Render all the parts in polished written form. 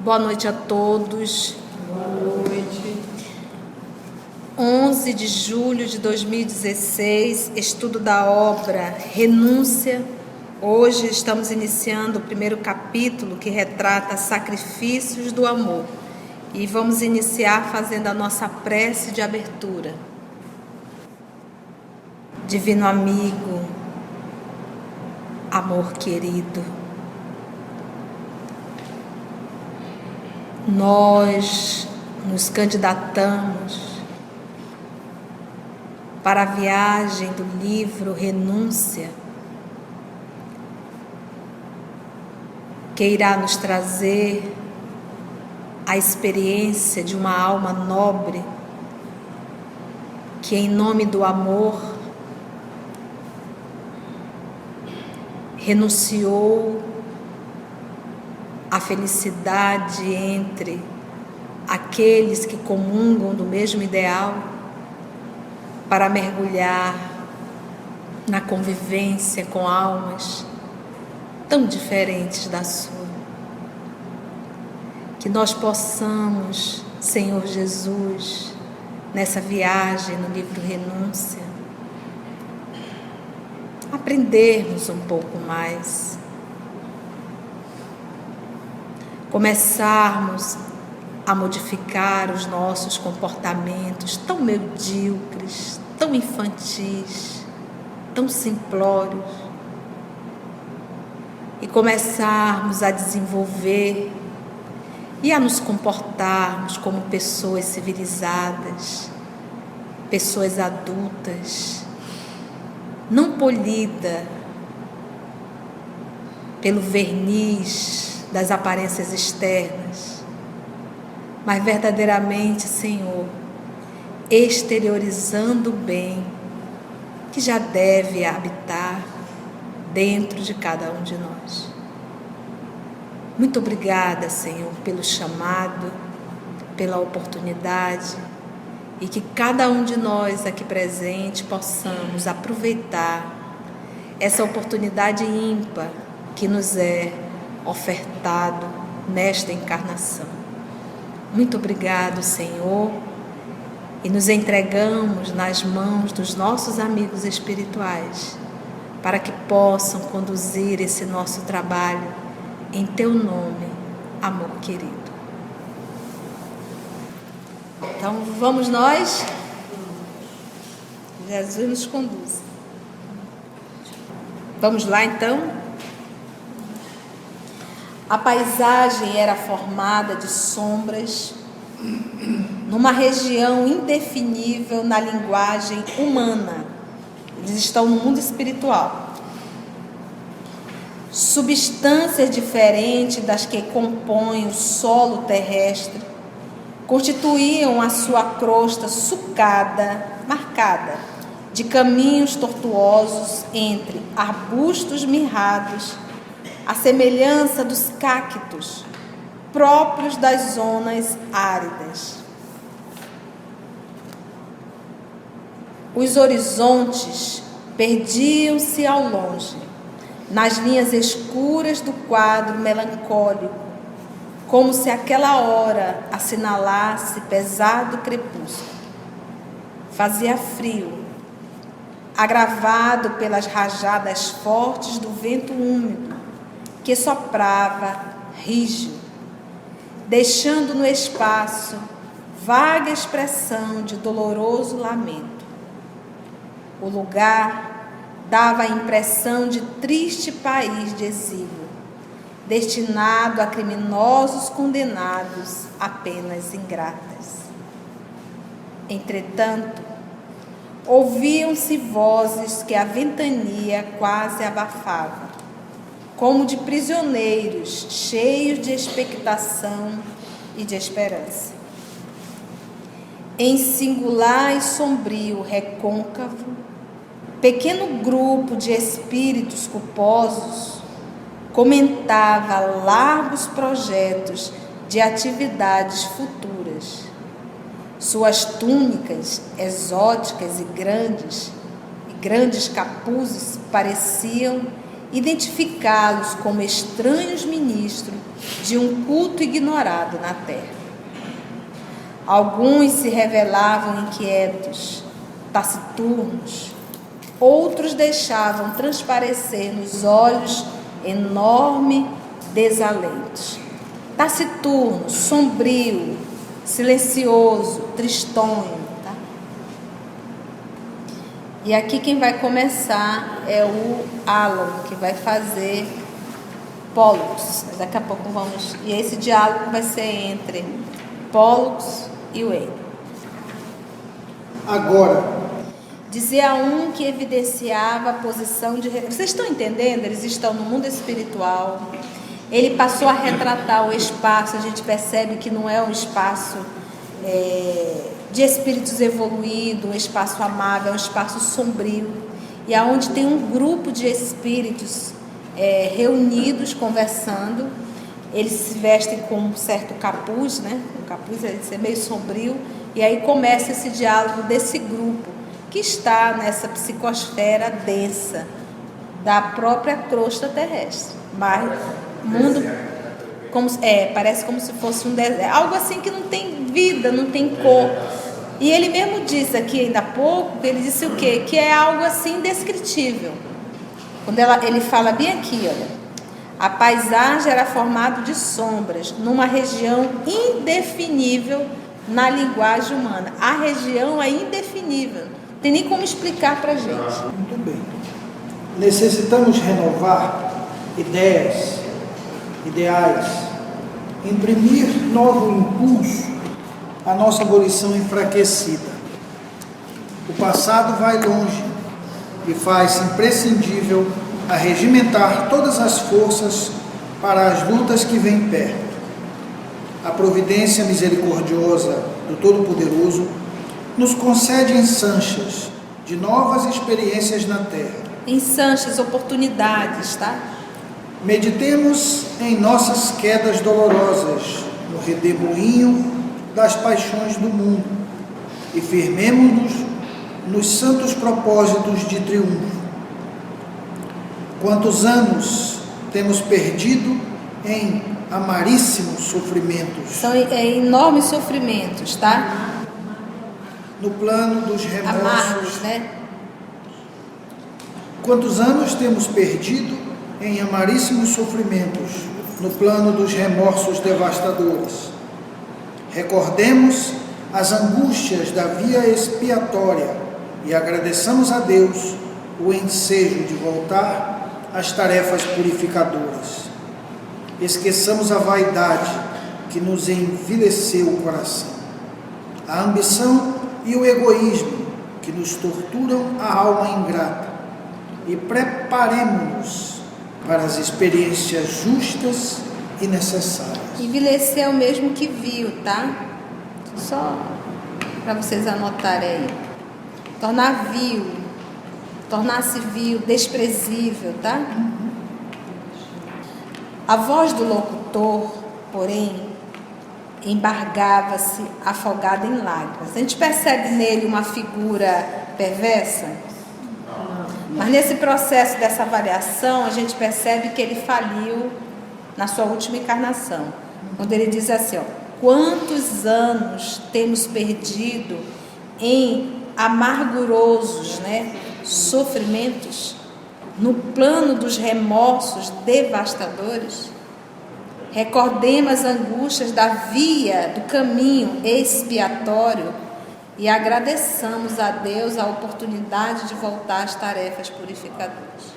Boa noite a todos. Boa noite. 11 de julho de 2016, estudo da obra Renúncia. Hoje estamos iniciando o primeiro capítulo que retrata sacrifícios do amor. E vamos iniciar fazendo a nossa prece de abertura. Divino amigo, amor querido, nós nos candidatamos para a viagem do livro Renúncia, que irá nos trazer a experiência de uma alma nobre que, em nome do amor, renunciou à felicidade entre aqueles que comungam do mesmo ideal para mergulhar na convivência com almas tão diferentes da sua. Que nós possamos, Senhor Jesus, nessa viagem no livro Renúncia, aprendermos um pouco mais, começarmos a modificar os nossos comportamentos tão medíocres, tão infantis, tão simplórios, e começarmos a desenvolver e a nos comportarmos como pessoas civilizadas, pessoas adultas, não polida pelo verniz das aparências externas, mas verdadeiramente, Senhor, exteriorizando o bem que já deve habitar dentro de cada um de nós. Muito obrigada, Senhor, pelo chamado, pela oportunidade, e que cada um de nós aqui presente possamos aproveitar essa oportunidade ímpar que nos é ofertado nesta encarnação. Muito obrigado, Senhor, e nos entregamos nas mãos dos nossos amigos espirituais para que possam conduzir esse nosso trabalho em Teu nome, amor querido. Então, vamos nós? Jesus nos conduz. Vamos lá, então? A paisagem era formada de sombras numa região indefinível na linguagem humana. Eles estão no mundo espiritual. Substâncias diferentes das que compõem o solo terrestre constituíam a sua crosta sulcada, marcada de caminhos tortuosos entre arbustos mirrados, à semelhança dos cactos próprios das zonas áridas. Os horizontes perdiam-se ao longe, nas linhas escuras do quadro melancólico, como se aquela hora assinalasse pesado crepúsculo. Fazia frio, agravado pelas rajadas fortes do vento úmido, que soprava rígido, deixando no espaço vaga expressão de doloroso lamento. O lugar dava a impressão de triste país de exílio, destinado a criminosos condenados a penas ingratas. Entretanto, ouviam-se vozes que a ventania quase abafava, como de prisioneiros cheios de expectação e de esperança. Em singular e sombrio recôncavo, pequeno grupo de espíritos culposos comentava largos projetos de atividades futuras. Suas túnicas exóticas e grandes capuzes pareciam identificá-los como estranhos ministros de um culto ignorado na terra. Alguns se revelavam inquietos, taciturnos, outros deixavam transparecer nos olhos enorme desalento. Taciturno, sombrio, silencioso, tristonho. Tá? E aqui quem vai começar é o Alan, que vai fazer Pollux. Daqui a pouco vamos... E esse diálogo vai ser entre Pollux e Wayne. Agora, dizia um que evidenciava a posição de... Vocês estão entendendo? Eles estão no mundo espiritual. Ele passou a retratar o espaço. A gente percebe que não é um espaço de espíritos evoluídos, um espaço amável, é um espaço sombrio. E aonde tem um grupo de espíritos reunidos, conversando. Eles se vestem com um certo capuz, né? O capuz é meio sombrio. E aí começa esse diálogo desse grupo que está nessa psicosfera densa da própria crosta terrestre. Mas mundo parece como se fosse um deserto, algo assim que não tem vida, não tem cor. E ele mesmo disse aqui ainda há pouco, ele disse o quê? Que é algo assim indescritível. Quando ele fala bem aqui, olha, a paisagem era formada de sombras numa região indefinível na linguagem humana. A região é indefinível. Não tem nem como explicar para a gente. Muito bem. Necessitamos renovar ideias, ideais, imprimir novo impulso à nossa abolição enfraquecida. O passado vai longe e faz imprescindível arregimentar todas as forças para as lutas que vêm perto. A providência misericordiosa do Todo-Poderoso nos concede ensanches de novas experiências na Terra. Ensanches, oportunidades, tá? Meditemos em nossas quedas dolorosas, no redemoinho das paixões do mundo, e firmemo-nos nos santos propósitos de triunfo. Quantos anos temos perdido em amaríssimos sofrimentos. São enormes sofrimentos, tá? No plano dos remorsos. Amargos, né? Quantos anos temos perdido em amaríssimos sofrimentos, no plano dos remorsos devastadores. Recordemos as angústias da via expiatória e agradeçamos a Deus o ensejo de voltar às tarefas purificadoras. Esqueçamos a vaidade que nos envileceu o coração, a ambição e o egoísmo que nos torturam a alma ingrata, e preparemo-nos para as experiências justas e necessárias. Envelheceu mesmo que viu, tá? Só para vocês anotarem aí. Tornar vil, tornar-se vil, desprezível, tá? A voz do locutor, porém, embargava-se, afogada em lágrimas. A gente percebe nele uma figura perversa? Mas nesse processo dessa avaliação, a gente percebe que ele faliu na sua última encarnação. Quando ele diz assim, ó, quantos anos temos perdido em amargurosos, né, sofrimentos, no plano dos remorsos devastadores? Recordemos as angústias da via, do caminho expiatório e agradeçamos a Deus a oportunidade de voltar às tarefas purificadoras.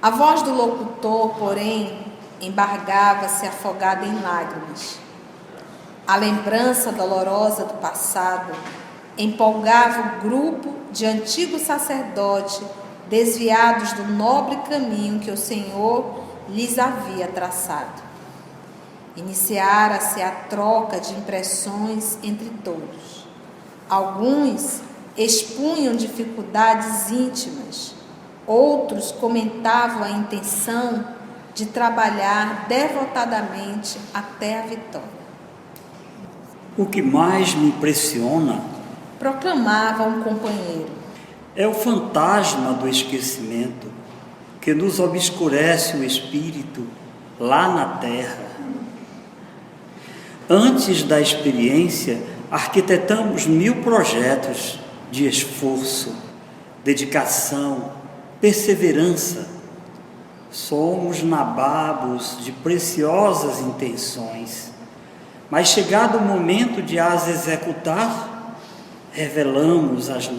A voz do locutor, porém, embargava-se afogada em lágrimas. A lembrança dolorosa do passado empolgava o grupo de antigos sacerdotes desviados do nobre caminho que o Senhor lhes havia traçado. Iniciara-se a troca de impressões entre todos. Alguns expunham dificuldades íntimas, outros comentavam a intenção de trabalhar devotadamente até a vitória. O que mais me impressiona, proclamava um companheiro, É o fantasma do esquecimento que nos obscurece o espírito lá na terra. Antes da experiência, arquitetamos 1000 projetos de esforço, dedicação, perseverança. Somos nababos de preciosas intenções, mas chegado o momento de as executar, revelamos as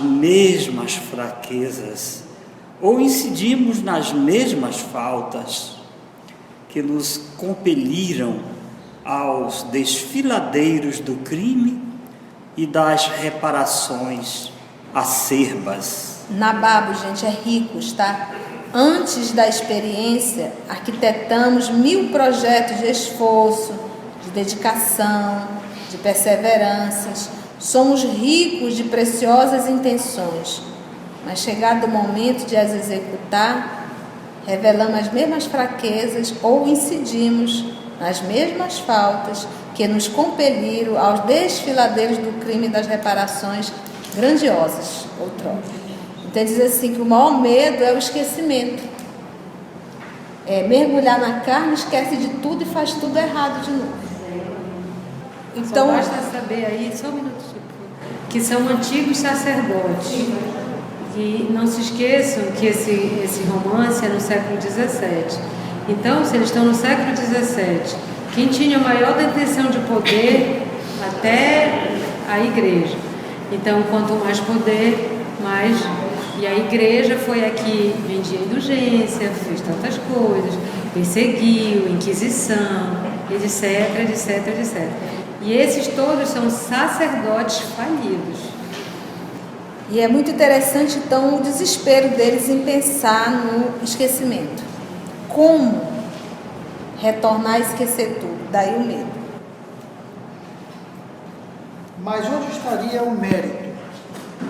mesmas fraquezas, ou incidimos nas mesmas faltas que nos compeliram aos desfiladeiros do crime e das reparações acerbas. Nababo, gente, é ricos, tá? Antes da experiência, arquitetamos 1000 projetos de esforço, de dedicação, de perseveranças. Somos ricos de preciosas intenções, mas chegado o momento de as executar, revelamos as mesmas fraquezas ou incidimos nas mesmas faltas que nos compeliram aos desfiladeiros do crime e das reparações grandiosas outrora. Então diz assim que o maior medo é o esquecimento. É mergulhar na carne, esquece de tudo e faz tudo errado de novo. Então, só basta saber aí, só um minuto, que são antigos sacerdotes. E não se esqueçam que esse romance é no século XVII. Então, se eles estão no século XVII, quem tinha maior detenção de poder, até a igreja. Então, quanto mais poder, mais... E a igreja foi a que vendia indulgência, fez tantas coisas, perseguiu, Inquisição, etc, etc, etc. E esses todos são sacerdotes falidos. E é muito interessante, então, o desespero deles em pensar no esquecimento. Como retornar a esquecer tudo? Daí o medo. Mas onde estaria o mérito?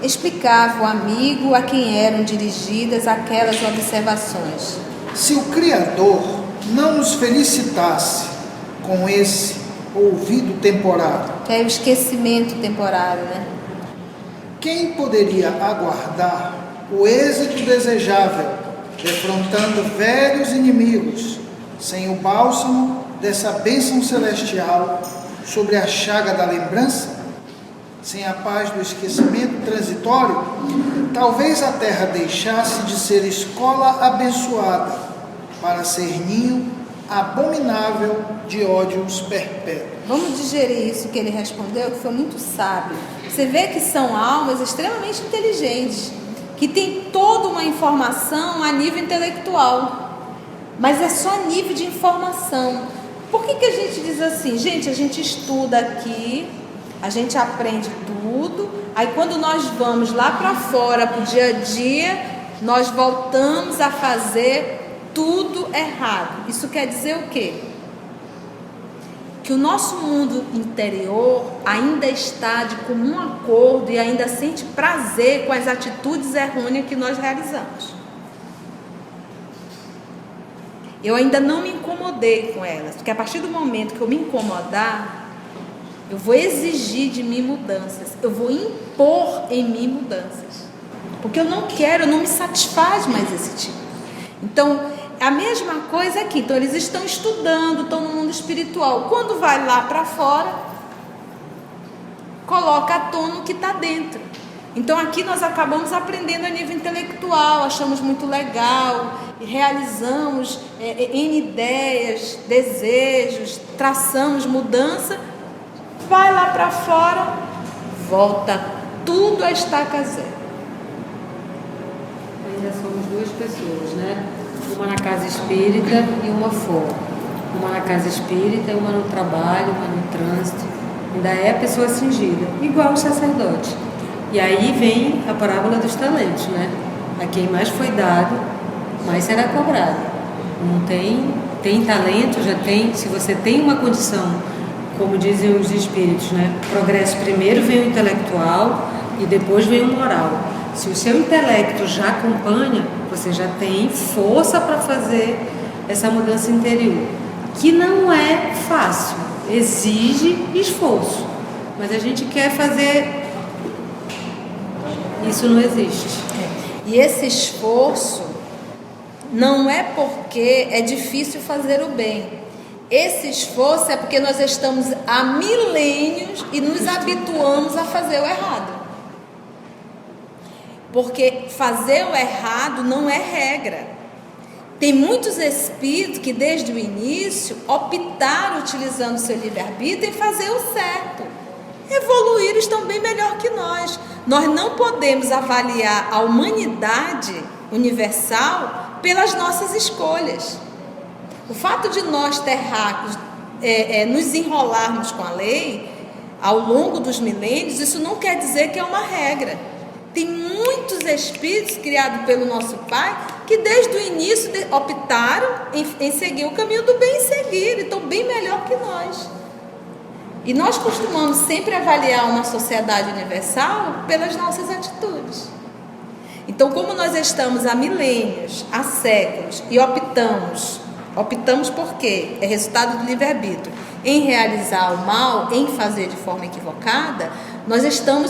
Explicava o amigo a quem eram dirigidas aquelas observações. Se o Criador não nos felicitasse com esse ouvido temporário, que é o esquecimento temporário, né? Quem poderia aguardar o êxito desejável, defrontando velhos inimigos, sem o bálsamo dessa bênção celestial sobre a chaga da lembrança? Sem a paz do esquecimento transitório, talvez a terra deixasse de ser escola abençoada para ser ninho abominável de ódios perpétuos. Vamos digerir isso que ele respondeu, que foi muito sábio. Você vê que são almas extremamente inteligentes, que têm toda uma informação a nível intelectual, mas é só nível de informação. Por que a gente diz assim? Gente, a gente estuda aqui, a gente aprende tudo, aí quando nós vamos lá para fora, para o dia a dia, nós voltamos a fazer tudo errado. Isso quer dizer o quê? Que o nosso mundo interior ainda está de comum acordo e ainda sente prazer com as atitudes errôneas que nós realizamos. Eu ainda não me incomodei com elas, porque a partir do momento que eu me incomodar, eu vou exigir de mim mudanças, eu vou impor em mim mudanças, porque eu não quero, não me satisfaz mais esse tipo. Então, a mesma coisa aqui. Então, eles estão estudando, estão no mundo espiritual. Quando vai lá para fora, coloca à tona o que está dentro. Então, aqui nós acabamos aprendendo a nível intelectual, achamos muito legal, e realizamos N ideias, desejos, traçamos mudança. Vai lá para fora, volta tudo a estaca zero. Ainda somos duas pessoas, né? Uma na casa espírita e uma fora. Uma na casa espírita, uma no trabalho, uma no trânsito. Ainda é a pessoa cingida, igual o sacerdote. E aí vem a parábola dos talentos, né? A quem mais foi dado, mais será cobrado. Não tem talento, já tem. Se você tem uma condição, como dizem os espíritos, né? Progresso primeiro vem o intelectual e depois vem o moral. Se o seu intelecto já acompanha, você já tem força para fazer essa mudança interior, que não é fácil, exige esforço, mas a gente quer fazer Isso não existe. E esse esforço não é porque é difícil fazer o bem. Esse esforço é porque nós estamos há milênios e nos habituamos a fazer o errado. Porque fazer o errado não é regra. Tem muitos espíritos que desde o início optaram, utilizando seu livre-arbítrio, em fazer o certo. Evoluíram, estão bem melhor que nós. Nós não podemos avaliar a humanidade universal pelas nossas escolhas. O fato de nós terráqueos nos enrolarmos com a lei ao longo dos milênios, isso não quer dizer que é uma regra. Tem muitos espíritos criados pelo nosso Pai que desde o início optaram em seguir o caminho do bem e seguir, e estão bem melhor que nós. E nós costumamos sempre avaliar uma sociedade universal pelas nossas atitudes. Então, como nós estamos há milênios, há séculos, e optamos por quê? É resultado do livre-arbítrio, em realizar o mal, em fazer de forma equivocada,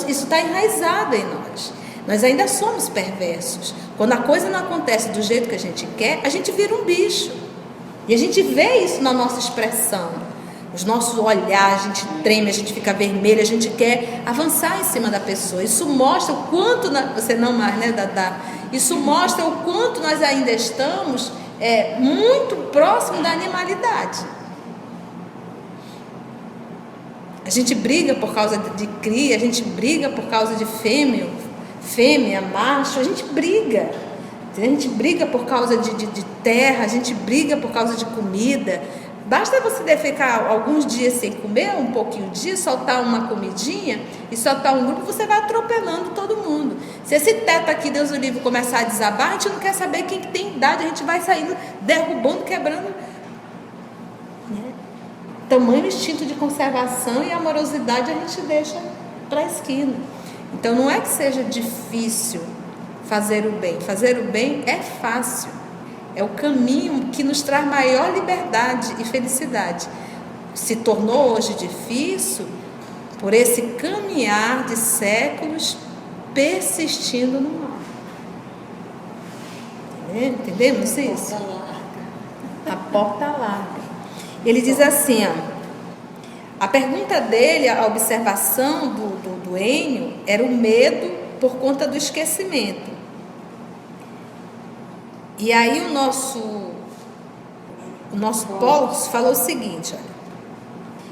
isso está enraizado em nós. Nós ainda somos perversos. Quando a coisa não acontece do jeito que a gente quer, a gente vira um bicho. E a gente vê isso na nossa expressão. Os nossos olhares, a gente treme, a gente fica vermelho, a gente quer avançar em cima da pessoa. Isso mostra o quanto, você não mais, né, Dadá? Isso mostra o quanto nós ainda estamos muito próximo da animalidade. A gente briga por causa de cria, a gente briga por causa de fêmea, macho, a gente briga. A gente briga por causa de terra, a gente briga por causa de comida. Basta você ficar alguns dias sem comer, um pouquinho de dia, soltar uma comidinha e soltar um grupo, você vai atropelando todo mundo. Se esse teto aqui, Deus o livre, começar a desabar, a gente não quer saber quem tem idade, a gente vai saindo, derrubando, quebrando. Tamanho instinto de conservação e amorosidade a gente deixa para a esquina. Então não é que seja difícil fazer o bem. Fazer o bem é fácil. É o caminho que nos traz maior liberdade e felicidade. Se tornou hoje difícil por esse caminhar de séculos persistindo no mal. Entendemos isso? A porta larga. Ele diz assim, a pergunta dele, a observação do Enio, era o medo por conta do esquecimento. E aí o nosso Paulo falou o seguinte, olha,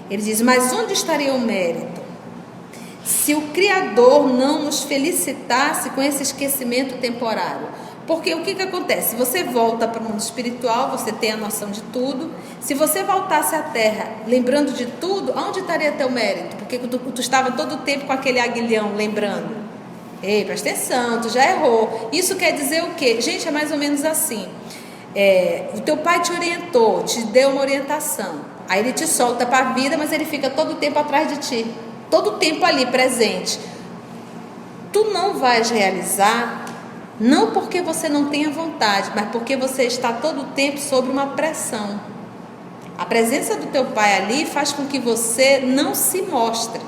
ele diz, mas onde estaria o mérito se o Criador não nos felicitasse com esse esquecimento temporário? Porque o que acontece? Se você volta para o mundo espiritual, você tem a noção de tudo. Se você voltasse à Terra lembrando de tudo, onde estaria teu mérito? Porque tu estava todo o tempo com aquele aguilhão lembrando. Ei, presta atenção, tu já errou. Isso quer dizer o quê? Gente, é mais ou menos assim. O teu pai te orientou, te deu uma orientação. Aí ele te solta para a vida, mas ele fica todo o tempo atrás de ti. Todo o tempo ali, presente. Tu não vais realizar... Não porque você não tenha vontade, mas porque você está todo o tempo sob uma pressão. A presença do teu pai ali faz com que você não se mostre.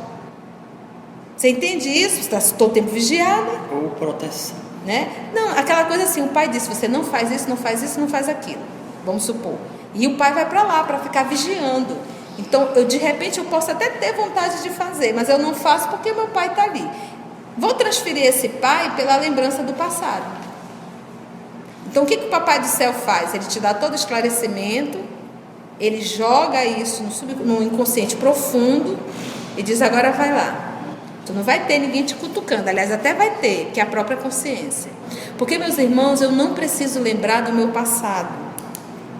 Você entende isso? Você está todo o tempo vigiada. Ou proteção. Né? Não, aquela coisa assim, o pai disse, você não faz isso, não faz isso, não faz aquilo. Vamos supor. E o pai vai para lá para ficar vigiando. Então, de repente, eu posso até ter vontade de fazer, mas eu não faço porque meu pai está ali. Vou transferir esse pai pela lembrança do passado. Então, o que o Papai do Céu faz? Ele te dá todo o esclarecimento, ele joga isso no inconsciente profundo e diz, agora vai lá. Tu não vai ter ninguém te cutucando, aliás, até vai ter, que é a própria consciência. Porque, meus irmãos, eu não preciso lembrar do meu passado.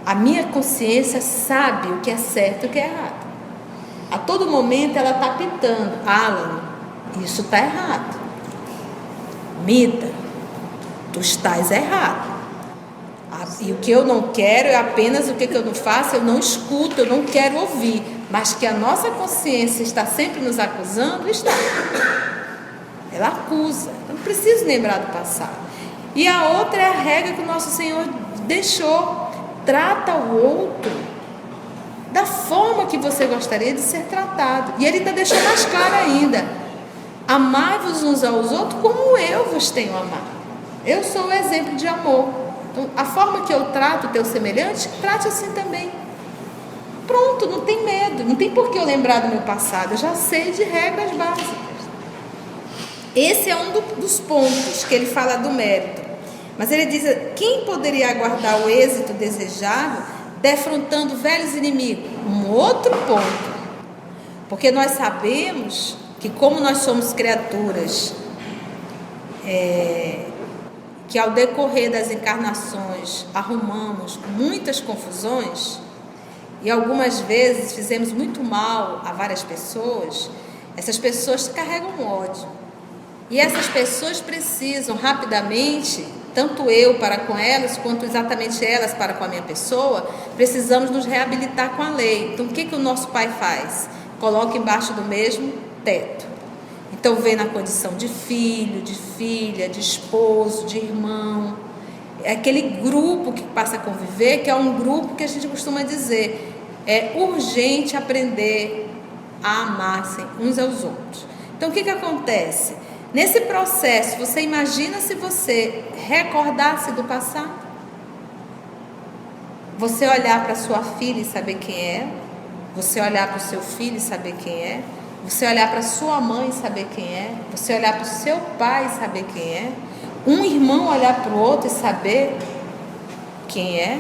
A minha consciência sabe o que é certo e o que é errado. A todo momento ela está pitando, Alan, isso está errado. Mida, tu estás errado. E o que eu não quero é apenas o que eu não faço, eu não escuto, eu não quero ouvir. Mas que a nossa consciência está sempre nos acusando, está. Ela acusa. Eu não preciso lembrar do passado. E a outra é a regra que o nosso Senhor deixou. Trata o outro da forma que você gostaria de ser tratado. E ele está deixando mais claro ainda. amai-vos uns aos outros como eu vos tenho amado. Eu sou o exemplo de amor. Então, a forma que eu trato o teu semelhante, trate assim também. Pronto, não tem medo, não tem por que eu lembrar do meu passado, eu já sei de regras básicas. Esse é um dos pontos que ele fala do mérito. Mas ele diz, quem poderia aguardar o êxito desejável defrontando velhos inimigos? Um outro ponto. Porque nós sabemos que como nós somos criaturas que ao decorrer das encarnações arrumamos muitas confusões e algumas vezes fizemos muito mal a várias pessoas, essas pessoas carregam ódio. E essas pessoas precisam rapidamente, tanto eu para com elas, quanto exatamente elas para com a minha pessoa, precisamos nos reabilitar com a lei. Então o que o nosso Pai faz? Coloca embaixo do mesmo teto. Então vem na condição de filho, de filha, de esposo, de irmão. É aquele grupo que passa a conviver, que é um grupo que a gente costuma dizer, é urgente aprender a amar-se uns aos outros. Então o que acontece? Nesse processo, você imagina se você recordasse do passado? Você olhar para sua filha e saber quem é? Você olhar para o seu filho e saber quem é? Você olhar para sua mãe e saber quem é? Você olhar para o seu pai e saber quem é? Um irmão olhar para o outro e saber quem é?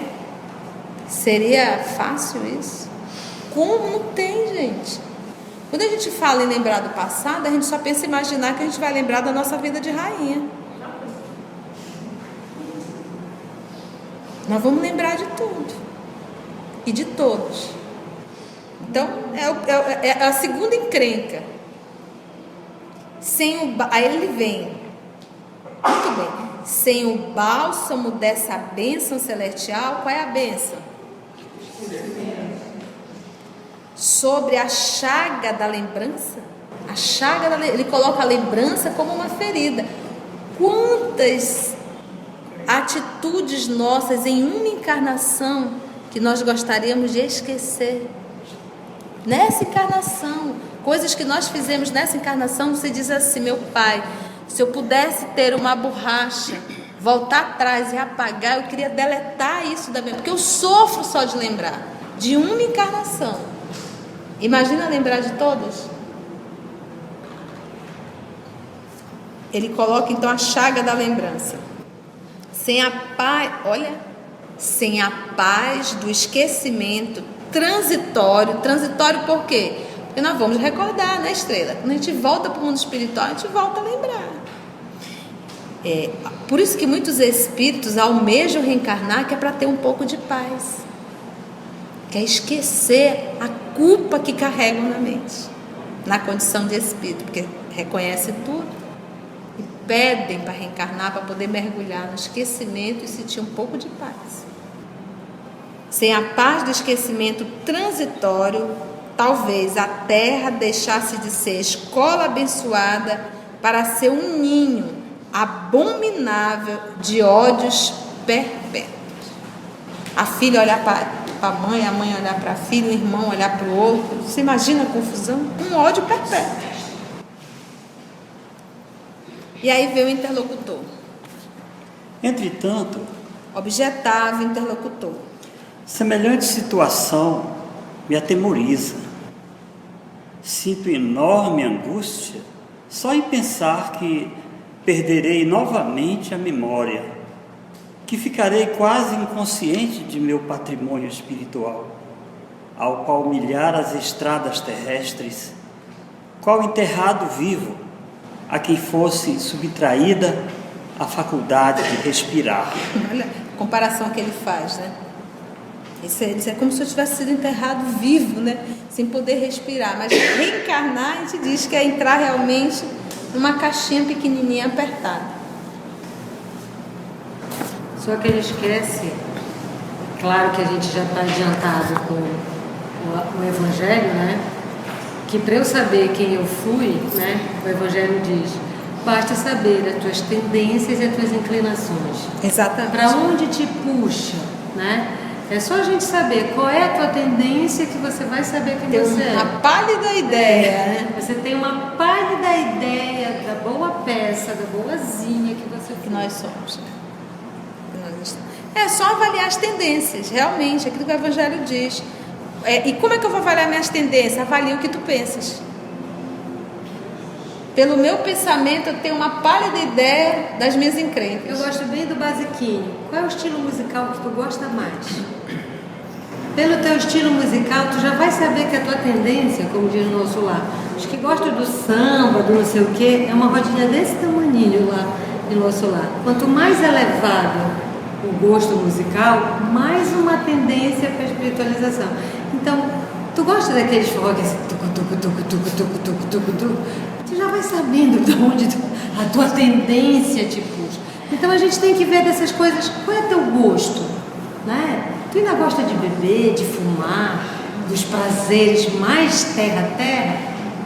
Seria fácil isso? Como? Não tem, gente. Quando a gente fala em lembrar do passado, a gente só pensa em imaginar que a gente vai lembrar da nossa vida de rainha. Nós vamos lembrar de tudo. E de todos. Então, é a segunda encrenca. Aí ele vem. Muito bem. Sem o bálsamo dessa bênção celestial, qual é a bênção? Sobre a chaga da lembrança. Ele coloca a lembrança como uma ferida. Quantas atitudes nossas em uma encarnação que nós gostaríamos de esquecer? Nessa encarnação, coisas que nós fizemos nessa encarnação, você diz assim, meu pai, se eu pudesse ter uma borracha, voltar atrás e apagar, eu queria deletar isso da minha, porque eu sofro só de lembrar de uma encarnação. Imagina lembrar de todas? Ele coloca então a chaga da lembrança. Sem a paz do esquecimento transitório por quê? Porque nós vamos recordar, né, Estrela? Quando a gente volta para o mundo espiritual, a gente volta a lembrar. Por isso que muitos espíritos almejam reencarnar, que é para ter um pouco de paz. Quer esquecer a culpa que carregam na mente, na condição de espírito, porque reconhece tudo e pedem para reencarnar, para poder mergulhar no esquecimento e sentir um pouco de paz. Sem a paz do esquecimento transitório, talvez a terra deixasse de ser escola abençoada para ser um ninho abominável de ódios perpétuos. A filha olhar para a mãe olhar para a filha, o irmão olhar para o outro. Você imagina a confusão? Um ódio perpétuo. E aí veio o interlocutor. Entretanto, objetava o interlocutor. Semelhante situação me atemoriza. Sinto enorme angústia só em pensar que perderei novamente a memória, que ficarei quase inconsciente de meu patrimônio espiritual, ao palmilhar as estradas terrestres, qual enterrado vivo a quem fosse subtraída a faculdade de respirar. Olha a comparação que ele faz, né? Isso é como se eu tivesse sido enterrado vivo, né? Sem poder respirar. Mas reencarnar, a gente diz que é entrar realmente numa caixinha pequenininha apertada. Só que ele esquece, claro que a gente já está adiantado com o Evangelho, né? Que para eu saber quem eu fui, né? O Evangelho diz, basta saber as tuas tendências e as tuas inclinações. Exatamente. Para onde te puxa, né? É só a gente saber qual é a tua tendência que você vai saber quem Tem você é. uma pálida ideia, né? Você tem uma pálida ideia da boa peça, da boazinha que você Que nós somos, né? É só avaliar as tendências, realmente, aquilo que o Evangelho diz. E como é que eu vou avaliar minhas tendências? Avalie o que tu pensas. Pelo meu pensamento, eu tenho uma pálida ideia das minhas encrencas. Eu gosto bem do basiquinho. Qual é o estilo musical que tu gosta mais? Pelo teu estilo musical, tu já vai saber que a tua tendência, como diz o nosso lar, os que gostam do samba, do não sei o quê, é uma rodinha desse tamanhinho lá em nosso lar. Quanto mais elevado o gosto musical, mais uma tendência para a espiritualização. Então, tu gosta daqueles forró que é assim, tucu, tucu, tucu, tucu, tucu, tucu, tucu, tucu, tu já vai sabendo de onde a tua tendência te puxa. Então a gente tem que ver dessas coisas, qual é teu gosto, né? Tu ainda gosta de beber, de fumar, dos prazeres mais terra-terra?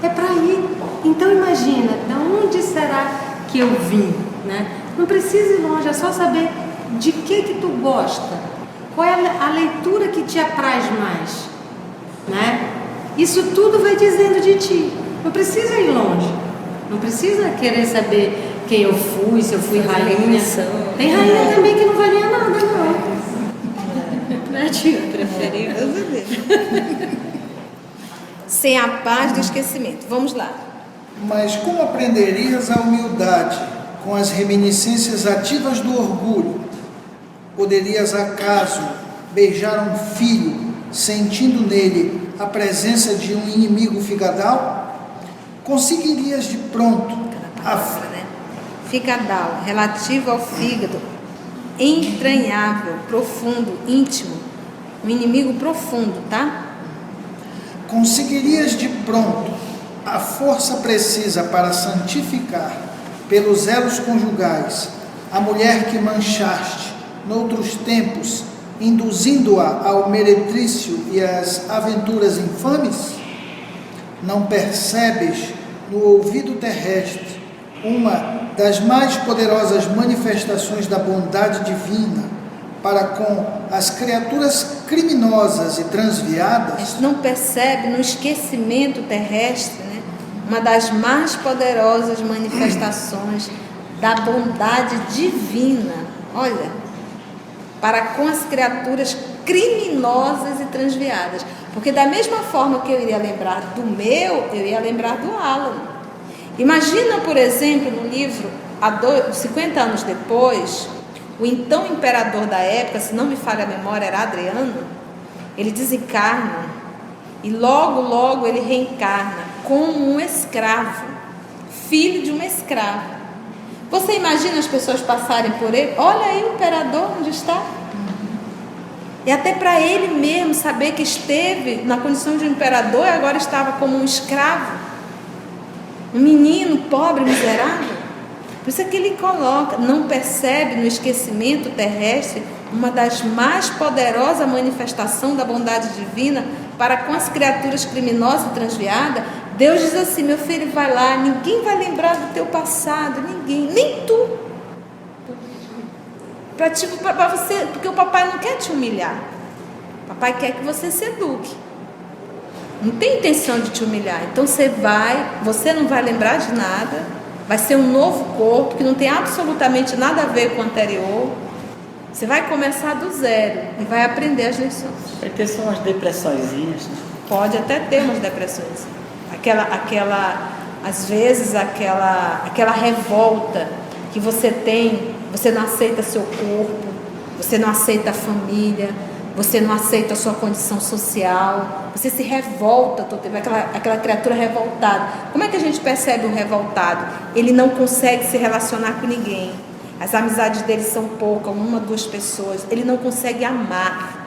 É para ir. Então imagina, de onde será que eu vim, né? Não precisa ir longe, é só saber de que tu gosta, qual é a leitura que te apraz mais, né? Isso tudo vai dizendo de ti. Não precisa ir longe, não precisa querer saber quem eu fui, se eu fui rainha. Tem rainha também que não valia nada, não. Né, tia? Preferível sem a paz do esquecimento. Vamos lá. Mas como aprenderias a humildade com as reminiscências ativas do orgulho? Poderias acaso beijar um filho sentindo nele a presença de um inimigo figadal? Conseguirias de pronto Figadal, relativo ao fígado, entranhável, profundo, íntimo, um inimigo profundo, tá? Conseguirias de pronto a força precisa para santificar pelos elos conjugais a mulher que manchaste noutros tempos, induzindo-a ao meretrício e às aventuras infames? Não percebes no ouvido terrestre uma das mais poderosas manifestações da bondade divina para com as criaturas criminosas e transviadas? Não percebe no esquecimento terrestre, né? Uma das mais poderosas manifestações da bondade divina, olha, para com as criaturas criminosas e transviadas. Porque da mesma forma que eu iria lembrar do meu, eu ia lembrar do Alan. Imagina, por exemplo, no livro, 50 anos depois, o então imperador da época, se não me falha a memória, era Adriano, ele desencarna e logo ele reencarna como um escravo, filho de uma escrava. Você imagina as pessoas passarem por ele? Olha aí o imperador onde está. E até para ele mesmo saber que esteve na condição de um imperador e agora estava como um escravo. Um menino pobre, miserável. Por isso é que ele coloca, não percebe no esquecimento terrestre uma das mais poderosas manifestações da bondade divina para com as criaturas criminosas e transviadas. Deus diz assim: meu filho, vai lá, ninguém vai lembrar do teu passado, ninguém, nem tu. Para você, porque o papai não quer te humilhar. O papai quer que você se eduque. Não tem intenção de te humilhar. Então você não vai lembrar de nada. Vai ser um novo corpo que não tem absolutamente nada a ver com o anterior. Você vai começar do zero e vai aprender as lições. Vai ter só umas depressõezinhas, né? Pode até ter umas depressões. Às vezes aquela revolta que você tem, você não aceita seu corpo, você não aceita a família, você não aceita a sua condição social, você se revolta todo tempo, aquela criatura revoltada. Como é que a gente percebe um revoltado? Ele não consegue se relacionar com ninguém, as amizades dele são poucas, 1, 2 pessoas, ele não consegue amar.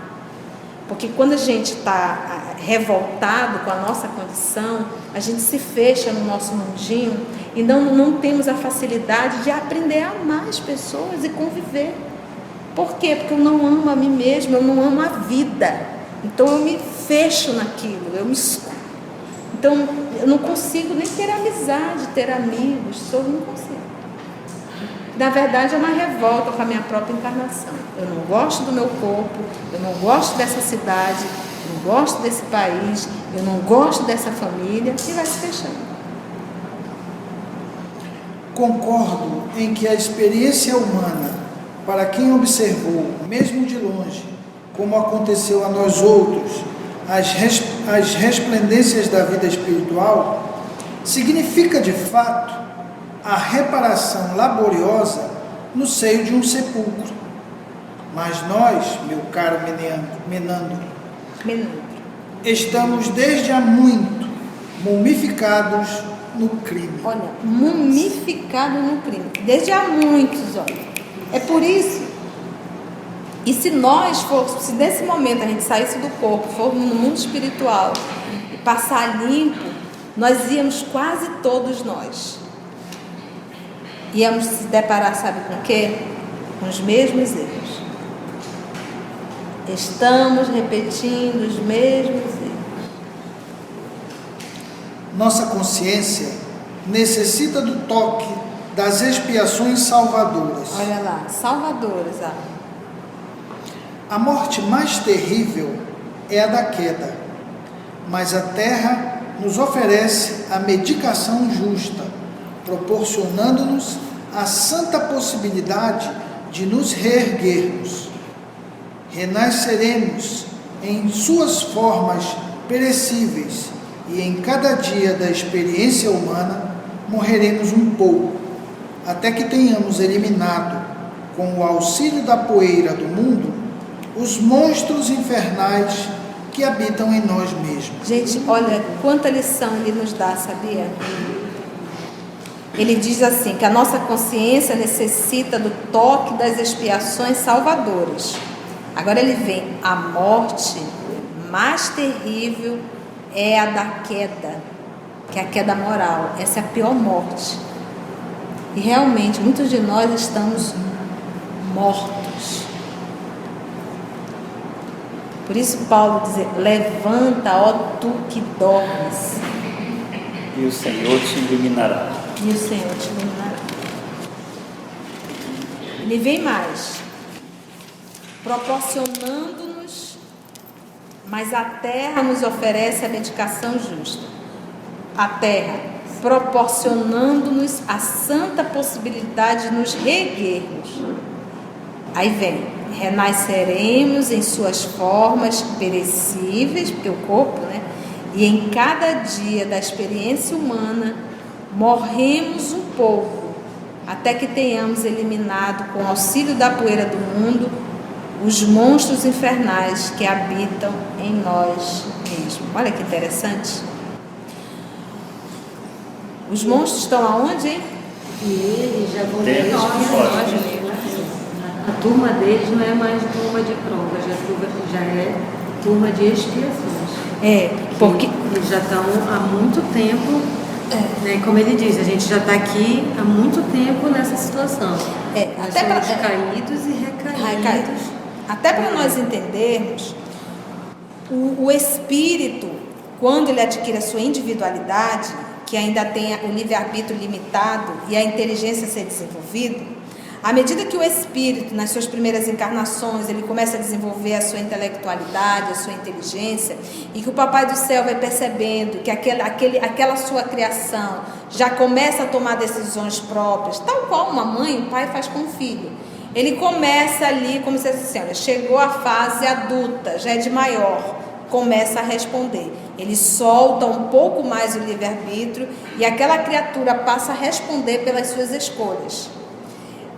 Porque quando a gente está revoltado com a nossa condição, a gente se fecha no nosso mundinho e não temos a facilidade de aprender a amar as pessoas e conviver. Por quê? Porque eu não amo a mim mesma, eu não amo a vida. Então eu me fecho naquilo, então eu não consigo nem ter amizade, ter amigos, não consigo. Na verdade, é uma revolta com a minha própria encarnação. Eu não gosto do meu corpo, eu não gosto dessa cidade, eu não gosto desse país, eu não gosto dessa família, e vai se fechando. Concordo em que a experiência humana, para quem observou, mesmo de longe, como aconteceu a nós outros, as resplendências da vida espiritual, significa de fato a reparação laboriosa no seio de um sepulcro. Mas nós, meu caro Menandro, estamos desde há muito mumificados no crime. Olha, mumificado no crime. Desde há muitos, olha. É por isso. E se nós fôssemos, se nesse momento a gente saísse do corpo, formos no mundo espiritual e passar limpo, nós íamos quase todos nós. Íamos se deparar, sabe com o quê? Com os mesmos erros. Estamos repetindo os mesmos erros. Nossa consciência necessita do toque das expiações salvadoras. Olha lá, salvadoras. A morte mais terrível é a da queda, mas a terra nos oferece a medicação justa, proporcionando-nos a santa possibilidade de nos reerguermos. Renasceremos em suas formas perecíveis e em cada dia da experiência humana morreremos um pouco, até que tenhamos eliminado, com o auxílio da poeira do mundo, os monstros infernais que habitam em nós mesmos. Gente, olha quanta lição ele nos dá, sabia? Ele diz assim, que a nossa consciência necessita do toque das expiações salvadoras. Agora ele vem, a morte mais terrível é a da queda, que é a queda moral. Essa é a pior morte. E realmente, muitos de nós estamos mortos. Por isso Paulo diz, levanta, ó tu que dormes. E o Senhor te iluminará. E o Senhor te iluminará. Ele vem mais, proporcionando-nos, mas a terra nos oferece a medicação justa. A terra, proporcionando-nos a santa possibilidade de nos reerguermos. Aí vem, renasceremos em suas formas perecíveis, porque o corpo, né? E em cada dia da experiência humana, morremos um pouco, até que tenhamos eliminado, com o auxílio da poeira do mundo, os monstros infernais que habitam em nós mesmos. Olha que interessante. Os monstros estão aonde, hein? E eles já vão Deles nós mesmo. A turma deles não é mais turma de provas, já é turma de expiações. É, porque eles já estão há muito tempo, né, como ele diz, a gente já está aqui há muito tempo nessa situação. Nós até somos pra, caídos e recaídos. Até para nós entendermos, o espírito, quando ele adquire a sua individualidade, que ainda tem o livre-arbítrio limitado e a inteligência a ser desenvolvida, à medida que o espírito, nas suas primeiras encarnações, ele começa a desenvolver a sua intelectualidade, a sua inteligência, e que o Papai do Céu vai percebendo que aquela sua criação já começa a tomar decisões próprias, tal qual uma mãe, um pai faz com o filho. Ele começa ali, como se fosse assim, chegou à fase adulta, já é de maior, começa a responder. Ele solta um pouco mais o livre-arbítrio e aquela criatura passa a responder pelas suas escolhas.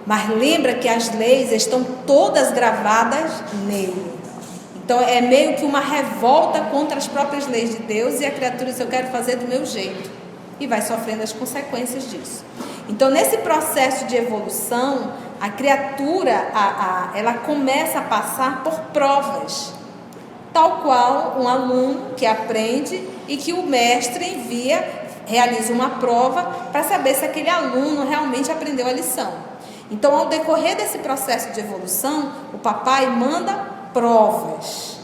Mas lembra que as leis estão todas gravadas nele. Então é meio que uma revolta contra as próprias leis de Deus, e a criatura diz, eu quero fazer do meu jeito, e vai sofrendo as consequências disso. Então nesse processo de evolução, a criatura ela começa a passar por provas, tal qual um aluno que aprende e que o mestre realiza uma prova para saber se aquele aluno realmente aprendeu a lição. Então, ao decorrer desse processo de evolução, o papai manda provas.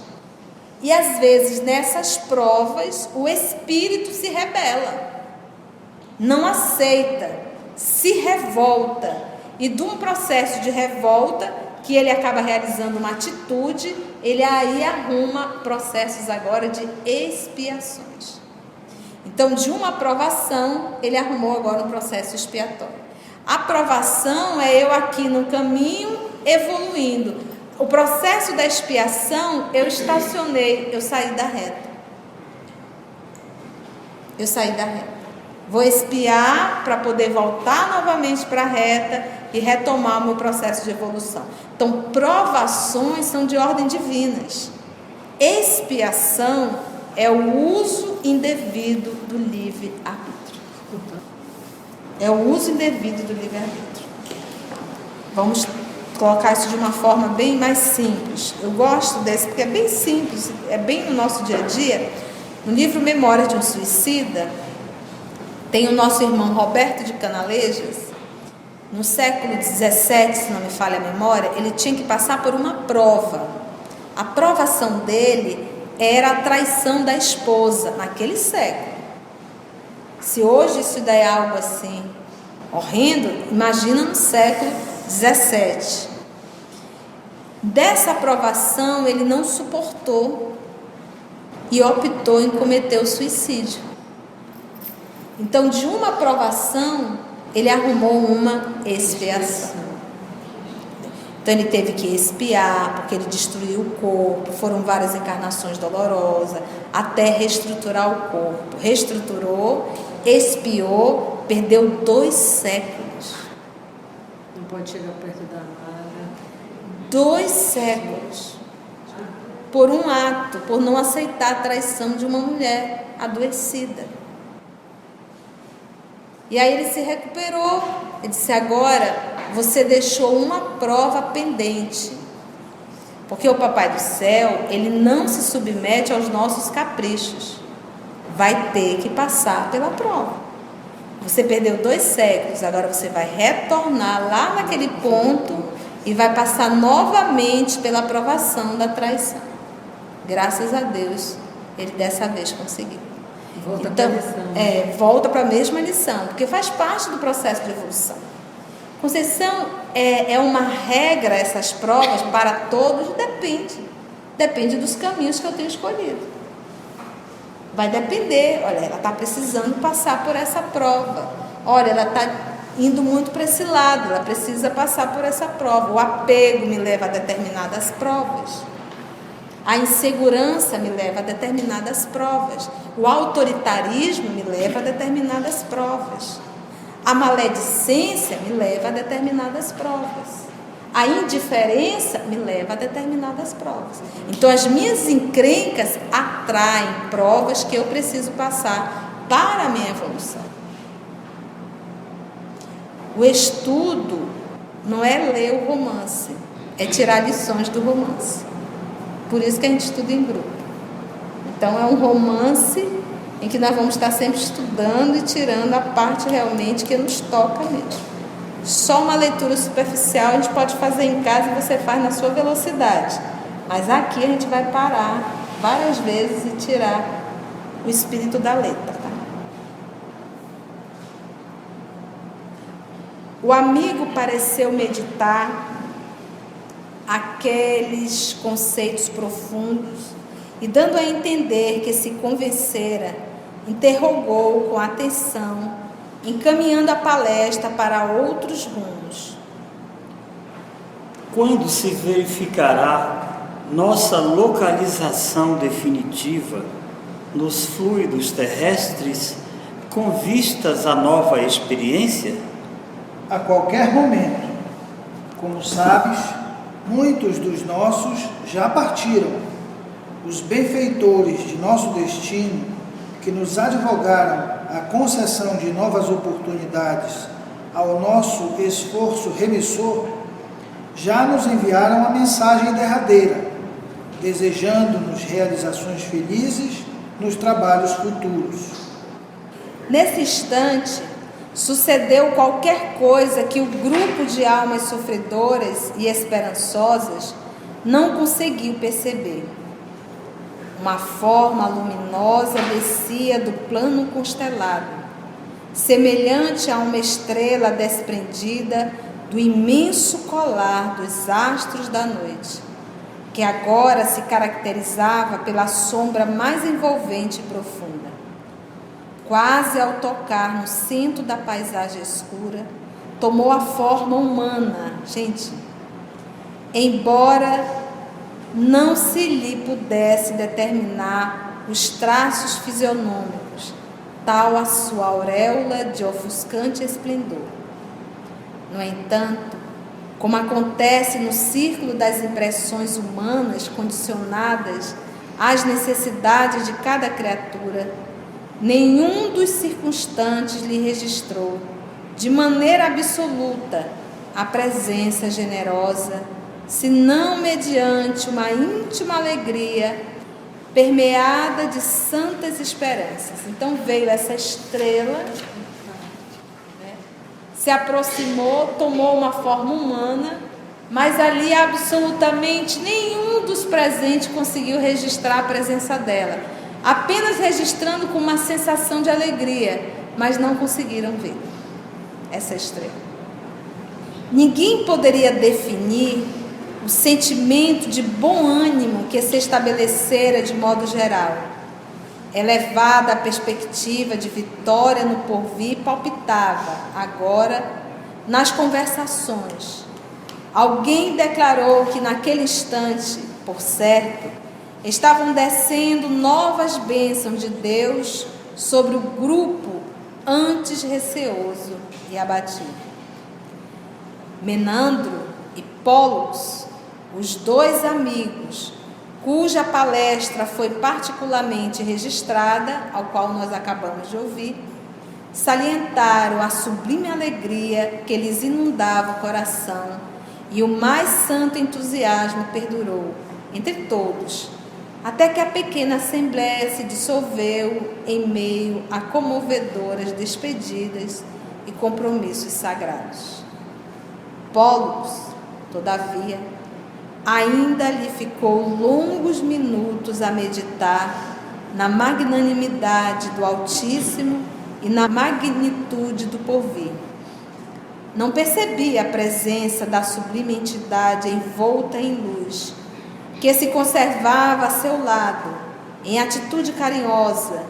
E às vezes, nessas provas, o espírito se rebela, não aceita, se revolta E de um processo de revolta, que ele acaba realizando uma atitude, ele aí arruma processos agora de expiações. Então, de uma aprovação, ele arrumou agora um processo expiatório. A aprovação é eu aqui no caminho evoluindo. O processo da expiação, eu estacionei, eu saí da reta. Eu saí da reta. Vou expiar para poder voltar novamente para a reta e retomar o meu processo de evolução. Então, provações são de ordem divinas. Expiação é o uso indevido do livre-arbítrio. É o uso indevido do livre-arbítrio. Vamos colocar isso de uma forma bem mais simples. Eu gosto desse porque é bem simples, é bem no nosso dia a dia. No livro Memórias de um Suicida, tem o nosso irmão Roberto de Canalejas. No século XVII, se não me falha a memória, ele tinha que passar por uma prova. A provação dele era a traição da esposa, naquele século. Se hoje isso daí é algo assim horrendo, imagina no século XVII. Dessa provação ele não suportou e optou em cometer o suicídio. Então, de uma provação, ele arrumou uma expiação. Então, ele teve que expiar, porque ele destruiu o corpo, foram várias encarnações dolorosas, até reestruturar o corpo. Reestruturou, expiou, perdeu 2 séculos. Não pode chegar perto da amada. 2 séculos. Por um ato, por não aceitar a traição de uma mulher adoecida. E aí ele se recuperou. Ele disse: agora você deixou uma prova pendente. Porque o Papai do Céu, ele não se submete aos nossos caprichos. Vai ter que passar pela prova. Você perdeu 2 séculos, agora você vai retornar lá naquele ponto e vai passar novamente pela provação da traição. Graças a Deus, ele dessa vez conseguiu. Volta então, para a lição. Volta para a mesma lição, porque faz parte do processo de evolução. Conceição, é uma regra essas provas para todos? Depende dos caminhos que eu tenho escolhido. Vai depender. Olha, ela está precisando passar por essa prova. Olha, ela está indo muito para esse lado, ela precisa passar por essa prova. O apego me leva a determinadas provas. A insegurança me leva a determinadas provas. O autoritarismo me leva a determinadas provas. A maledicência me leva a determinadas provas. A indiferença me leva a determinadas provas. Então, as minhas encrencas atraem provas que eu preciso passar para a minha evolução. O estudo não é ler o romance, é tirar lições do romance. Por isso que a gente estuda em grupo. Então, é um romance em que nós vamos estar sempre estudando e tirando a parte realmente que nos toca mesmo. Só uma leitura superficial a gente pode fazer em casa e você faz na sua velocidade. Mas aqui a gente vai parar várias vezes e tirar o espírito da letra. Tá? O amigo pareceu meditar aqueles conceitos profundos e, dando a entender que se convencera, interrogou com atenção, encaminhando a palestra para outros rumos. Quando se verificará nossa localização definitiva nos fluidos terrestres com vistas à nova experiência? A qualquer momento. Como sabes, muitos dos nossos já partiram. Os benfeitores de nosso destino, que nos advogaram a concessão de novas oportunidades ao nosso esforço remissor, já nos enviaram a mensagem derradeira, desejando-nos realizações felizes nos trabalhos futuros. Nesse instante, sucedeu qualquer coisa que o grupo de almas sofredoras e esperançosas não conseguiu perceber. Uma forma luminosa descia do plano constelado, semelhante a uma estrela desprendida do imenso colar dos astros da noite, que agora se caracterizava pela sombra mais envolvente e profunda. Quase ao tocar no centro da paisagem escura, tomou a forma humana. Gente, embora não se lhe pudesse determinar os traços fisionômicos, tal a sua auréola de ofuscante esplendor. No entanto, como acontece no círculo das impressões humanas condicionadas às necessidades de cada criatura, nenhum dos circunstantes lhe registrou, de maneira absoluta, a presença generosa, senão mediante uma íntima alegria permeada de santas esperanças. Então veio essa estrela, né, se aproximou, tomou uma forma humana, mas ali absolutamente nenhum dos presentes conseguiu registrar a presença dela, apenas registrando com uma sensação de alegria, mas não conseguiram ver essa estrela. Ninguém poderia definir o sentimento de bom ânimo que se estabelecera de modo geral. Elevada a perspectiva de vitória no porvir, palpitava agora nas conversações. Alguém declarou que naquele instante, por certo, estavam descendo novas bênçãos de Deus sobre o grupo antes receoso e abatido. Menandro e Pólux, os dois amigos, cuja palestra foi particularmente registrada, ao qual nós acabamos de ouvir, salientaram a sublime alegria que lhes inundava o coração, e o mais santo entusiasmo perdurou entre todos, até que a pequena assembleia se dissolveu em meio a comovedoras despedidas e compromissos sagrados. Pólux, todavia, ainda lhe ficou longos minutos a meditar na magnanimidade do Altíssimo e na magnitude do porvir. Não percebia a presença da sublime entidade envolta em luz, que se conservava a seu lado, em atitude carinhosa,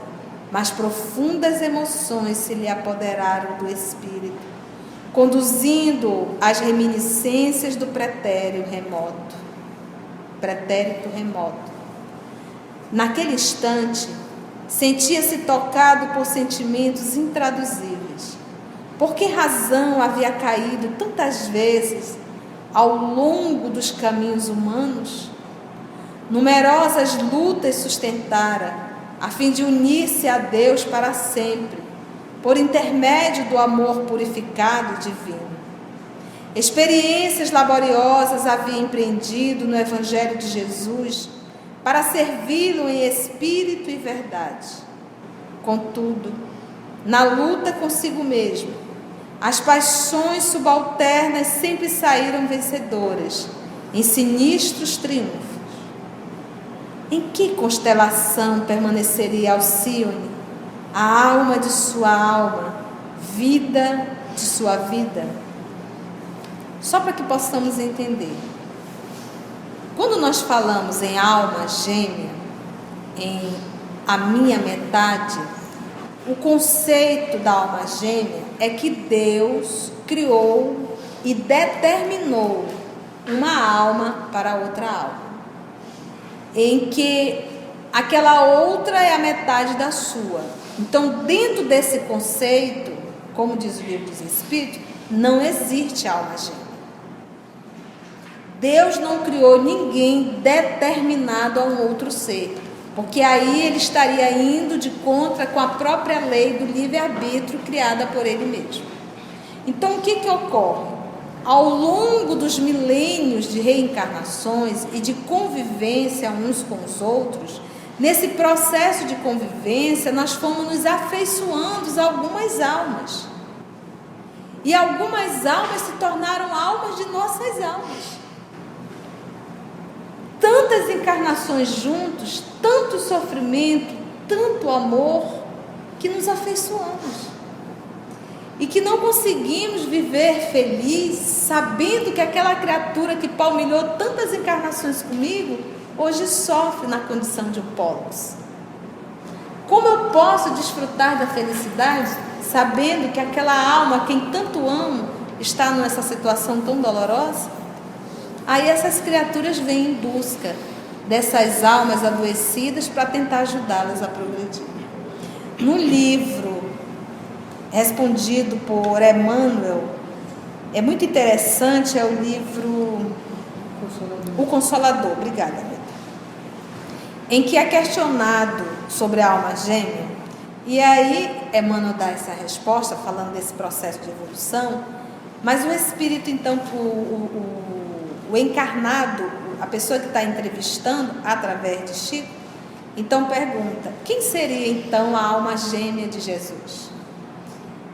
mas profundas emoções se lhe apoderaram do espírito, conduzindo às reminiscências do pretérito remoto. Naquele instante, sentia-se tocado por sentimentos intraduzíveis. Por que razão havia caído tantas vezes ao longo dos caminhos humanos? Numerosas lutas sustentara, a fim de unir-se a Deus para sempre, por intermédio do amor purificado e divino. Experiências laboriosas havia empreendido no Evangelho de Jesus para servi-lo em espírito e verdade. Contudo, na luta consigo mesmo, as paixões subalternas sempre saíram vencedoras, em sinistros triunfos. Em que constelação permaneceria Alcíone, a alma de sua alma, vida de sua vida? Só para que possamos entender. Quando nós falamos em alma gêmea, em a minha metade, o conceito da alma gêmea é que Deus criou e determinou uma alma para outra alma, em que aquela outra é a metade da sua. Então, dentro desse conceito, como diz o Livro dos Espíritos, não existe alma gêmea. Deus não criou ninguém determinado a um outro ser, porque aí ele estaria indo de contra com a própria lei do livre-arbítrio criada por ele mesmo. Então, o que ocorre? Ao longo dos milênios de reencarnações e de convivência uns com os outros, nesse processo de convivência, nós fomos nos afeiçoando a algumas almas. E algumas almas se tornaram almas de nossas almas. Tantas encarnações juntos, tanto sofrimento, tanto amor, que nos afeiçoamos. e que não conseguimos viver feliz sabendo que aquela criatura que palmilhou tantas encarnações comigo, hoje sofre na condição de um polis. Como eu posso desfrutar da felicidade sabendo que aquela alma, quem tanto amo, está nessa situação tão dolorosa? Aí essas criaturas vêm em busca dessas almas adoecidas para tentar ajudá-las a progredir. No livro respondido por Emmanuel, é muito interessante, é o livro O Consolador, obrigada, Rita, em que é questionado sobre a alma gêmea, e aí Emmanuel dá essa resposta, falando desse processo de evolução, mas o espírito, então, o encarnado, a pessoa que está entrevistando, através de Chico, então pergunta, quem seria então a alma gêmea de Jesus?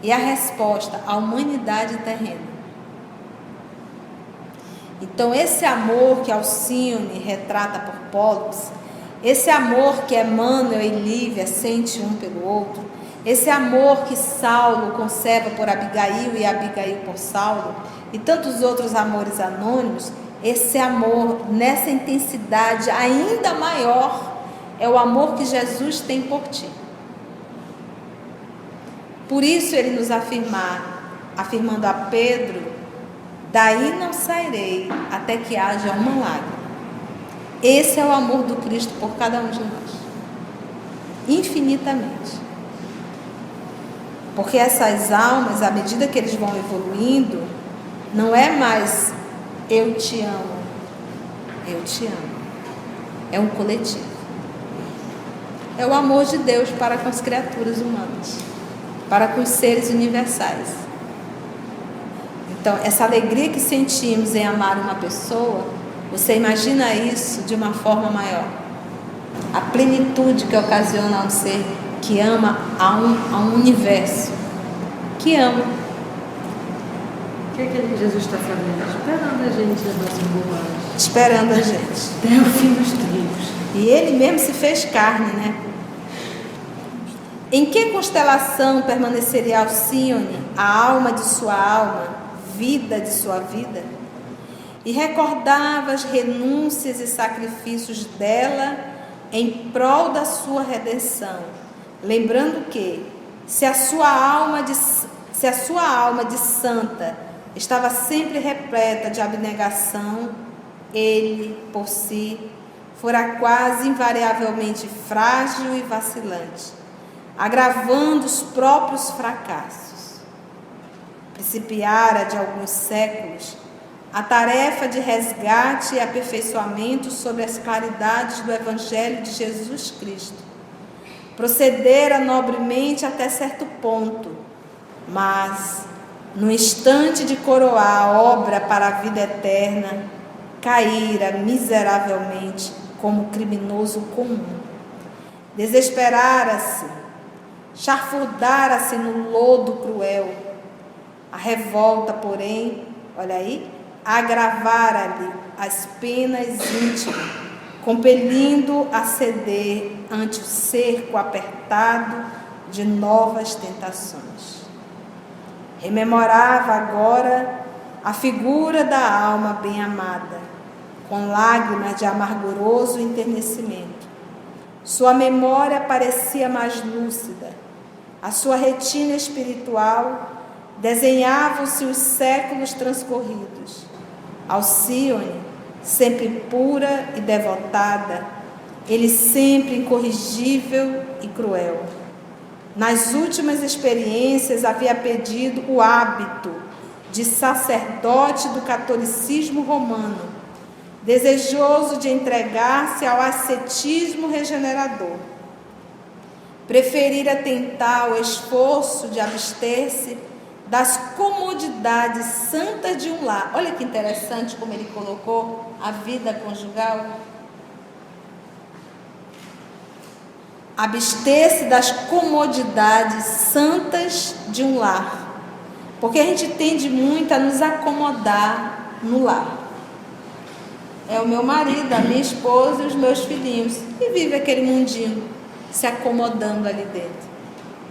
E a resposta, a humanidade terrena. Então esse amor que Alcione retrata por Pollux, esse amor que Emmanuel e Lívia sentem um pelo outro, esse amor que Saulo conserva por Abigail e Abigail por Saulo, e tantos outros amores anônimos, esse amor nessa intensidade ainda maior é o amor que Jesus tem por ti. Por isso ele nos afirmando a Pedro, daí não sairei até que haja uma lágrima. Esse é o amor do Cristo por cada um de nós, infinitamente. Porque essas almas, à medida que eles vão evoluindo, não é mais eu te amo, é um coletivo. É o amor de Deus para com as criaturas humanas, para com os seres universais. Então, essa alegria que sentimos em amar uma pessoa, você imagina isso de uma forma maior. A plenitude que ocasiona a um ser que ama a um universo, que ama. O que é que Jesus está fazendo? Esperando a gente na nossa bobagem. Esperando a gente. Até o fim dos tempos. E ele mesmo se fez carne, né? Em que constelação permaneceria Alcione, a alma de sua alma, vida de sua vida? E recordava as renúncias e sacrifícios dela em prol da sua redenção, lembrando que, se a sua alma de santa estava sempre repleta de abnegação, ele, por si, fora quase invariavelmente frágil e vacilante, agravando os próprios fracassos. Principiara de alguns séculos a tarefa de resgate e aperfeiçoamento sobre as claridades do Evangelho de Jesus Cristo. Procedera nobremente até certo ponto, mas, no instante de coroar a obra para a vida eterna, caíra miseravelmente como criminoso comum. Desesperara-se, chafurdara-se no lodo cruel. A revolta, porém, olha aí, agravara-lhe as penas íntimas, compelindo a ceder ante o cerco apertado de novas tentações. Rememorava agora a figura da alma bem-amada, com lágrimas de amarguroso enternecimento. Sua memória parecia mais lúcida, a sua retina espiritual desenhavam-se os séculos transcorridos. Alcione, sempre pura e devotada, ele sempre incorrigível e cruel. Nas últimas experiências havia pedido o hábito de sacerdote do catolicismo romano, desejoso de entregar-se ao ascetismo regenerador. Preferira tentar o esforço de abster-se das comodidades santas de um lar. Olha que interessante como ele colocou a vida conjugal. Abster-se das comodidades santas de um lar. Porque a gente tende muito a nos acomodar no lar. É o meu marido, a minha esposa e os meus filhinhos. E vive aquele mundinho se acomodando ali dentro.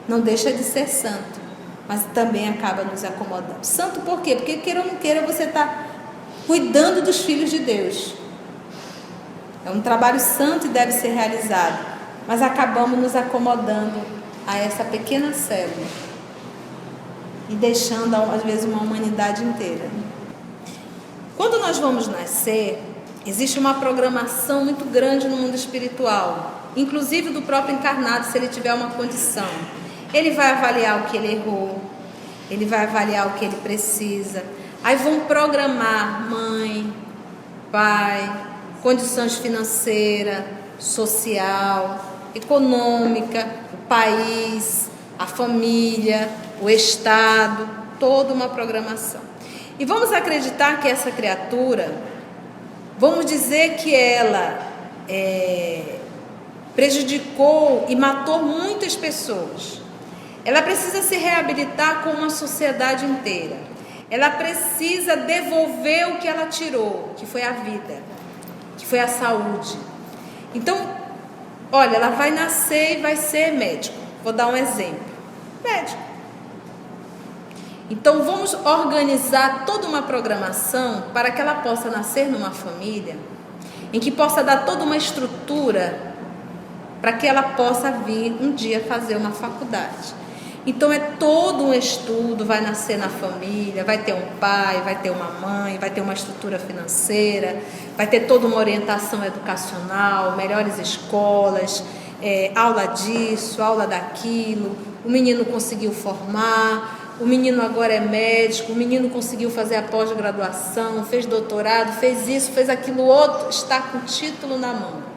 Não deixa de ser santo. mas também acaba nos acomodando. Santo por quê? Porque queira ou não queira, você está cuidando dos filhos de Deus. É um trabalho santo e deve ser realizado, mas acabamos nos acomodando a essa pequena célula e deixando às vezes uma humanidade inteira. Quando nós vamos nascer, existe uma programação muito grande no mundo espiritual, inclusive do próprio encarnado, se ele tiver uma condição. Ele vai avaliar o que ele errou, ele vai avaliar o que ele precisa. Aí vão programar mãe, pai, condições financeira, social, econômica, o país, a família, o Estado, toda uma programação. E vamos acreditar que essa criatura, vamos dizer que ela prejudicou e matou muitas pessoas. Ela precisa se reabilitar com uma sociedade inteira. Ela precisa devolver o que ela tirou, que foi a vida, que foi a saúde. Então, olha, ela vai nascer e vai ser médico. Vou dar um exemplo. Médico. Então, vamos organizar toda uma programação para que ela possa nascer numa família em que possa dar toda uma estrutura para que ela possa vir um dia fazer uma faculdade. Então é todo um estudo, vai nascer na família, vai ter um pai, vai ter uma mãe, vai ter uma estrutura financeira, vai ter toda uma orientação educacional, melhores escolas, aula disso, aula daquilo. O menino conseguiu formar, o menino agora é médico, o menino conseguiu fazer a pós-graduação, fez doutorado, fez isso, fez aquilo outro, está com o título na mão.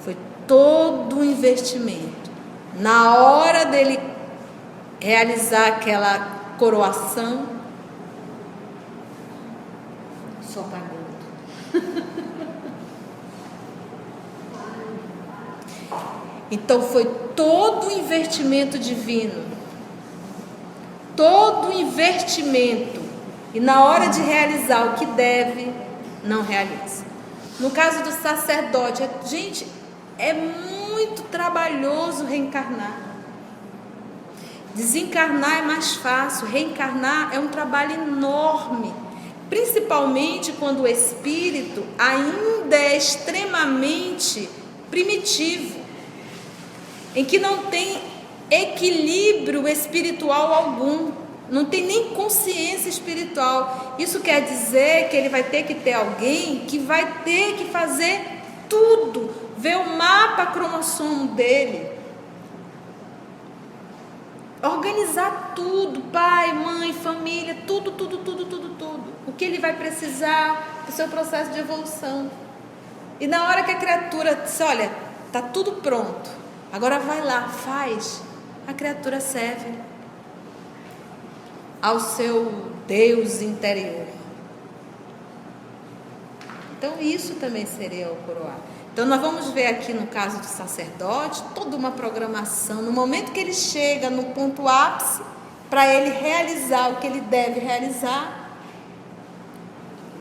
Foi todo um investimento. Na hora dele realizar aquela coroação, Só pagando. Então foi todo o investimento divino, todo o investimento, e na hora de realizar o que deve, não realiza. No caso do sacerdote, gente, é muito trabalhoso reencarnar. Desencarnar é mais fácil, reencarnar é um trabalho enorme, principalmente quando o espírito ainda é extremamente primitivo, em que não tem equilíbrio espiritual algum, não tem nem consciência espiritual. Isso quer dizer que ele vai ter que ter alguém que vai ter que fazer tudo, ver o mapa cromossomo dele, organizar tudo, pai, mãe, família, tudo. O que ele vai precisar do seu processo de evolução. E na hora que a criatura diz, olha, está tudo pronto, agora vai lá, faz, a criatura serve ao seu Deus interior. Então isso também seria o coroar. Então nós vamos ver aqui no caso do sacerdote toda uma programação. No momento que ele chega no ponto ápice, para ele realizar o que ele deve realizar,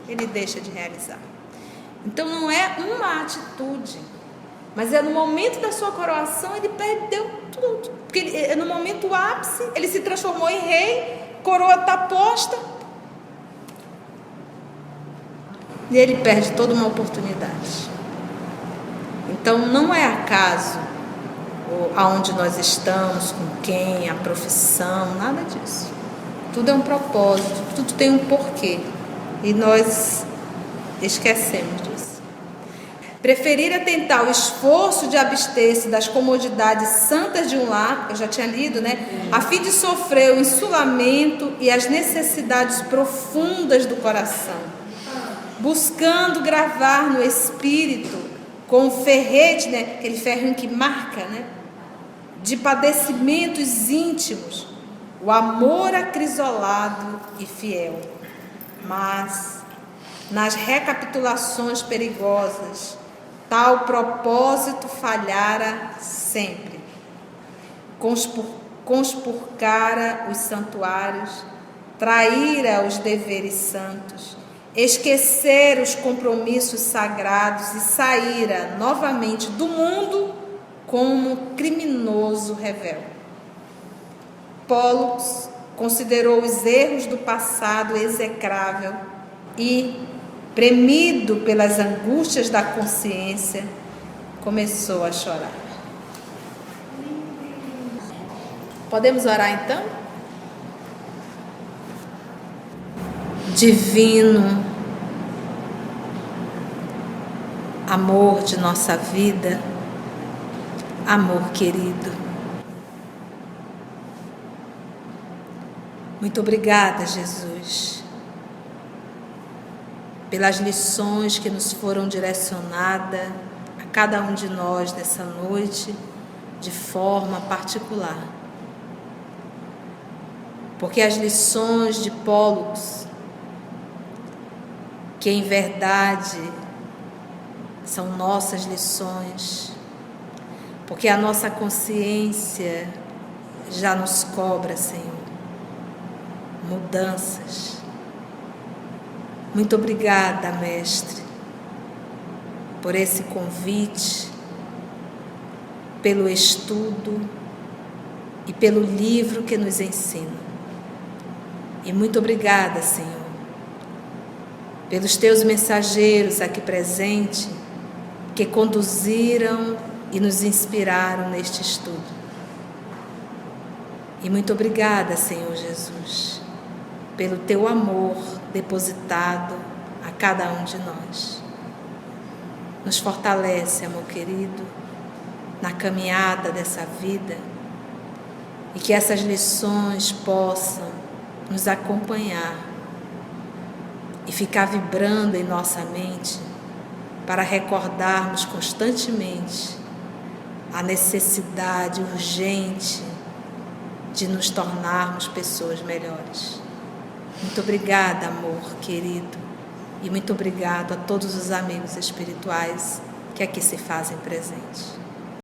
ele deixa de realizar. Então não é uma atitude, mas é no momento da sua coroação ele perdeu tudo. Porque no momento ápice ele se transformou em rei, coroa está posta, e ele perde toda uma oportunidade. Então não é acaso aonde nós estamos, com quem, a profissão, nada disso. Tudo é um propósito, tudo tem um porquê. E nós esquecemos disso. Preferir atentar o esforço de abster-se das comodidades santas de um lar, eu já tinha lido, né? A fim de sofrer o insulamento e as necessidades profundas do coração, buscando gravar no espírito com o ferrete, né? Aquele ferrinho que marca, né? De padecimentos íntimos, o amor acrisolado e fiel. Mas nas recapitulações perigosas, tal propósito falhara sempre. Conspurcara os santuários, traíra os deveres santos, esquecer os compromissos sagrados e saíra novamente do mundo como criminoso rebelde. Pólux considerou os erros do passado execrável e, premido pelas angústias da consciência, começou a chorar. Podemos orar então? Divino amor de nossa vida, amor querido, muito obrigada, Jesus, pelas lições que nos foram direcionadas a cada um de nós nessa noite de forma particular. Porque as lições de Pólux, que em verdade são nossas lições, porque a nossa consciência já nos cobra, Senhor, mudanças. Muito obrigada, Mestre, por esse convite, pelo estudo e pelo livro que nos ensina. E muito obrigada, Senhor, pelos teus mensageiros aqui presentes, que conduziram e nos inspiraram neste estudo. E muito obrigada, Senhor Jesus, pelo teu amor depositado a cada um de nós. Nos fortalece, amor querido, na caminhada dessa vida, e que essas lições possam nos acompanhar e ficar vibrando em nossa mente, para recordarmos constantemente a necessidade urgente de nos tornarmos pessoas melhores. Muito obrigada, amor querido, e muito obrigado a todos os amigos espirituais que aqui se fazem presentes.